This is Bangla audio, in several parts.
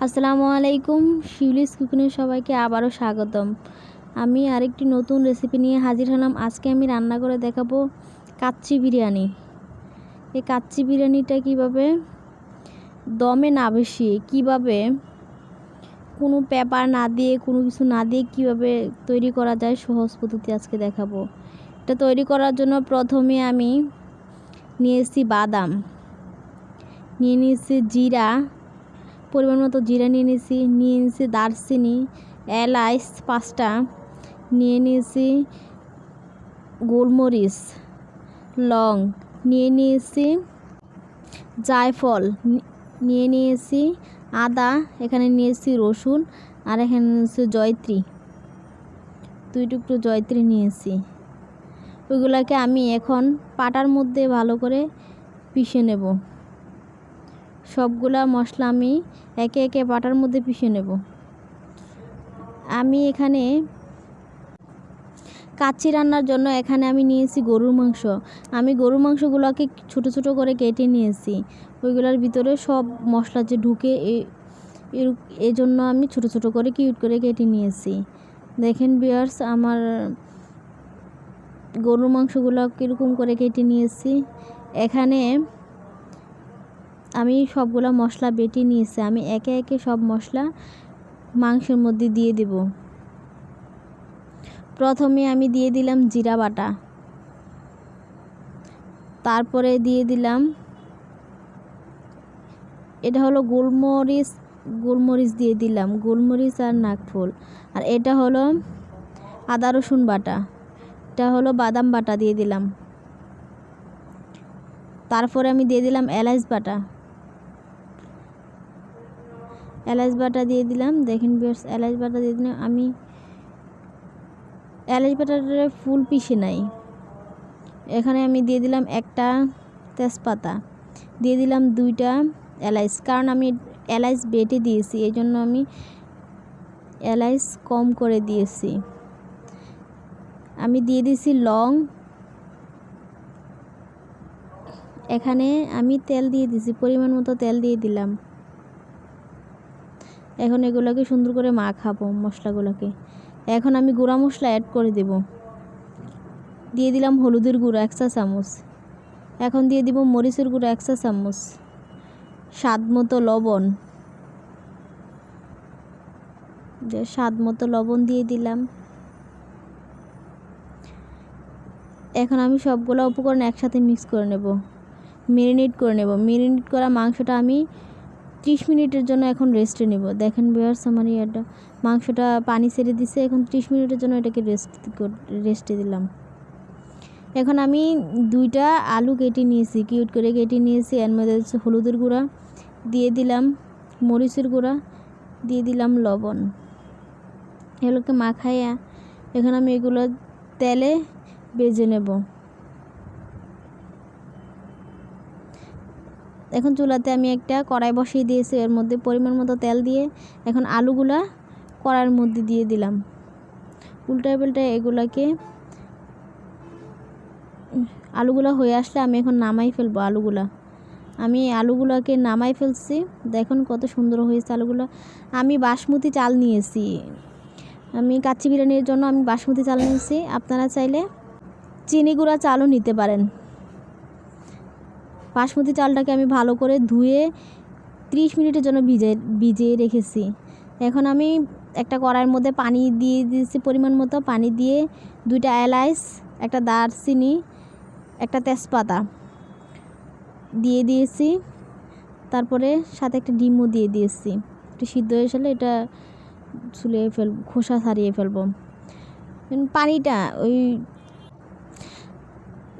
আসসালামু আলাইকুম, শিউলিস কুকিংয়ে সবাইকে আবারও স্বাগতম। আমি আরেকটি নতুন রেসিপি নিয়ে হাজির হলাম। আজকে আমি রান্না করে দেখাবো কাচ্চি বিরিয়ানি। এই কাচ্চি বিরিয়ানিটা কিভাবে দমে না বসিয়ে, কিভাবে কোনো পেপার না দিয়ে, কোনো কিছু না দিয়ে কিভাবে তৈরি করা যায় সহজ পদ্ধতি আজকে দেখাবো। এটা তৈরি করার জন্য প্রথমে আমি নিয়েছি বাদাম, নিয়ে নিয়েছি জিরা, পরিমাণ মতো জিরা নিয়ে নিয়েছি দারচিনি, এলাচ 5টা, নিয়ে নিয়েছি গোলমরিচ, লং, নিয়ে নিয়েছি জায়ফল, নিয়ে নিয়েছি আদা, এখানে নিয়েছি রসুন, আর এখানে নিয়েছি জয়ত্রী, 2 টুকরো জয়ত্রী নিয়েছি। ওইগুলোকে আমি এখন পাটার মধ্যে ভালো করে পিষে নেব। সবগুলা মশলা আমি একে একে পাটার মধ্যে পিষে নেব। আমি এখানে কাচ্চি রান্নার জন্য এখানে আমি নিয়েছি গরুর মাংস। আমি গরুর মাংসগুলোকে ছোট ছোট করে কেটে নিয়েছি। ওইগুলোর ভিতরে সব মশলা যে ঢুকে এই জন্য আমি ছোট ছোট করে কিউট করে কেটে নিয়েছি। দেখেন ভিউয়ার্স, আমার গরুর মাংসগুলো কীরকম করে কেটে নিয়েছি। এখানে আমি সবগুলা মশলা বেটে নিয়েছি। আমি একে একে সব মশলা মাংসের মধ্যে দিয়ে দেব। প্রথমে আমি দিয়ে দিলাম জিরা বাটা, তারপরে দিয়ে দিলাম এটা হলো গোলমরিচ দিয়ে দিলাম, গোলমরিচ আর নাকফুল। আর এটা হলো আদা রসুন বাটা, এটা হলো বাদাম বাটা দিয়ে দিলাম। তারপরে আমি দিয়ে দিলাম এলাচ বাটা দিয়ে দিলাম। দেখেন ভিউয়ার্স, এলাচ বাটা দিয়ে দিলাম। আমি এলাচ বাটাটা ফুল পিষে নাই। এখানে আমি দিয়ে দিলাম একটা তেজপাতা, দিয়ে দিলাম 2টা এলাচ, কারণ আমি এলাচ বেটে দিয়েছি, এই জন্য আমি এলাচ কম করে দিয়েছি। আমি দিয়ে দিয়েছি লং, এখানে আমি তেল দিয়ে দিয়েছি, পরিমাণ মতো তেল দিয়ে দিলাম। এখন এগুলোকে সুন্দর করে মাখাবো মশলাগুলোকে। এখন আমি গুঁড়া মশলা অ্যাড করে দেব। দিয়ে দিলাম হলুদের গুঁড়ো 1 চা চামচ, এখন দিয়ে দিব মরিচের গুঁড়ো 1 চা চামচ, স্বাদ মতো লবণ দিয়ে দিলাম। এখন আমি সবগুলো উপকরণ একসাথে মিক্স করে নেব, ম্যারিনেট করা মাংসটা আমি 30 মিনিটের জন্য এখন রেস্টে নেব। দেখেন ভিউয়ার্স, আমার মাংসটা পানি ছেড়ে দিছে। এখন 30 মিনিটের জন্য এটাকে রেস্টে দিলাম। এখন আমি 2টা আলু কেটে নিয়েছি, কিউট করে কেটে নিয়েছি। এর মধ্যে হলুদের গুঁড়া দিয়ে দিলাম, মরিচের গুঁড়া দিয়ে দিলাম, লবণ। এগুলোকে মাখাইয়া এখন আমি এগুলো তেলে ভেজে নেব। এখন চুলাতে আমি একটা কড়াই বসিয়ে দিয়েছি, এর মধ্যে পরিমাণ মতো তেল দিয়ে এখন আলুগুলা কড়াইয়ের মধ্যে দিয়ে দিলাম। উল্টায় পাল্টায় এগুলাকে, আলুগুলা হয়ে আসলে আমি এখন নামাই ফেলবো। আমি আলুগুলাকে নামাই ফেলছি। দেখুন কত সুন্দর হয়েছে আলুগুলো। আমি বাসমতি চাল নিয়েছি, আমি কাচ্চি বিরিয়ানির জন্য আমি বাসমতি চাল নিয়েছি। আপনারা চাইলে চিনি গুঁড়া চালও নিতে পারেন। বাসমতি চালটাকে আমি ভালো করে ধুয়ে 30 মিনিটের জন্য ভিজিয়ে রেখেছি। এখন আমি একটা কড়াইয়ের মধ্যে পানি দিয়ে দিয়েছি, পরিমাণ মতো পানি দিয়ে 2টা এলাচ, একটা দারচিনি, একটা তেজপাতা দিয়ে দিয়েছি। তারপরে সাথে একটা ডিমও দিয়ে দিয়েছি। একটু সিদ্ধ হয়ে গেলে এটা খোসা ছাড়িয়ে ফেলবো। পানিটা ওই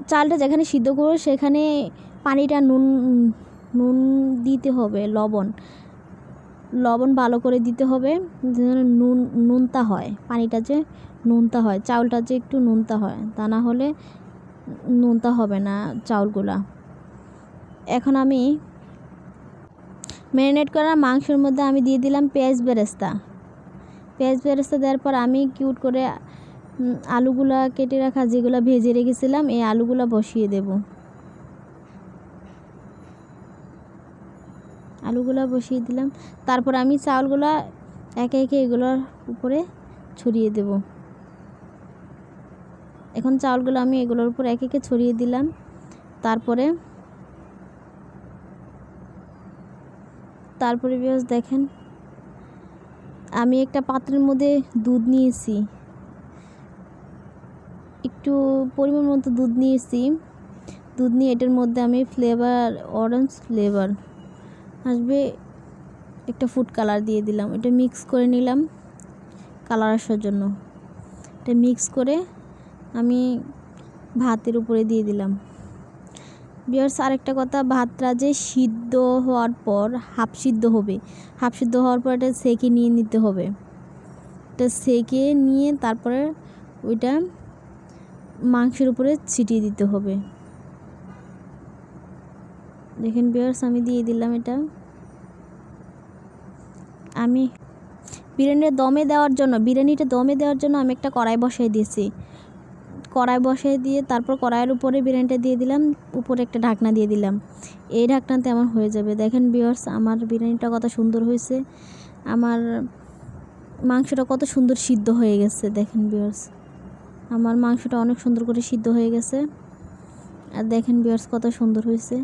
চালটা যেখানে সিদ্ধ করবো সেখানে পানিটা নুন দিতে হবে, লবণ ভালো করে দিতে হবে, যেন নুনতা হয়, পানিটা যে নুনতা হয়, চাউলটা যে একটু নুনতা হয়, তা না হলে নুনতা হবে না চাউলগুলা। এখন আমি ম্যারিনেট করা মাংসের মধ্যে আমি দিয়ে দিলাম পেঁয়াজ বেরেস্তা দেওয়ার পর আমি কিউট করে আলুগুলা কেটে রাখা যেগুলো ভেজে রেখেছিলাম এই আলুগুলা বসিয়ে দেব। আলুগুলা বসিয়ে দিলাম। তারপর আমি চাউলগুলা একে একে এগুলোর উপরে ছড়িয়ে দেব। এখন চাউলগুলো আমি এগুলোর উপর একে একে ছড়িয়ে দিলাম। তারপরে ভিউয়ার্স দেখেন, আমি একটা পাত্রের মধ্যে দুধ নিয়েছি, একটু পরিমাণ মতো দুধ নিয়েছি। দুধ নিয়ে এটার মধ্যে আমি অরেঞ্জ ফ্লেভার আসবে একটা ফুড কালার দিয়ে দিলাম। এটা মিক্স করে নিলাম কালার আসার জন্য। এটা মিক্স করে আমি ভাতের উপরে দিয়ে দিলাম। ভিউয়ার্স আরেকটা কথা, ভাতটা যে সিদ্ধ হওয়ার পর হাফ সিদ্ধ হবে, হাফ সিদ্ধ হওয়ার পর এটা সেকে নিয়ে নিতে হবে। এটা সেকে নিয়ে তারপরে ওইটা মাংসের উপরে ছিটিয়ে দিতে হবে। দেখেন ভিউয়ার্স আমি দিয়ে দিলাম এটা। আমি বিরিয়ানিটা দমে দেওয়ার জন্য আমি একটা কড়াই বসাই দিয়েছি। কড়াই বসাই দিয়ে তারপর কড়াইয়ের উপরে বিরিয়ানিটা দিয়ে দিলাম, উপরে একটা ঢাকনা দিয়ে দিলাম। এই ঢাকনাতে আমার হয়ে যাবে। দেখেন ভিউয়ার্স আমার বিরিয়ানিটা কত সুন্দর হয়েছে, আমার মাংসটা কত সুন্দর সিদ্ধ হয়ে গেছে। দেখেন ভিউয়ার্স আমার মাংসটা অনেক সুন্দর করে সিদ্ধ হয়ে গেছে। আর দেখেন ভিউয়ার্স কত সুন্দর হয়েছে।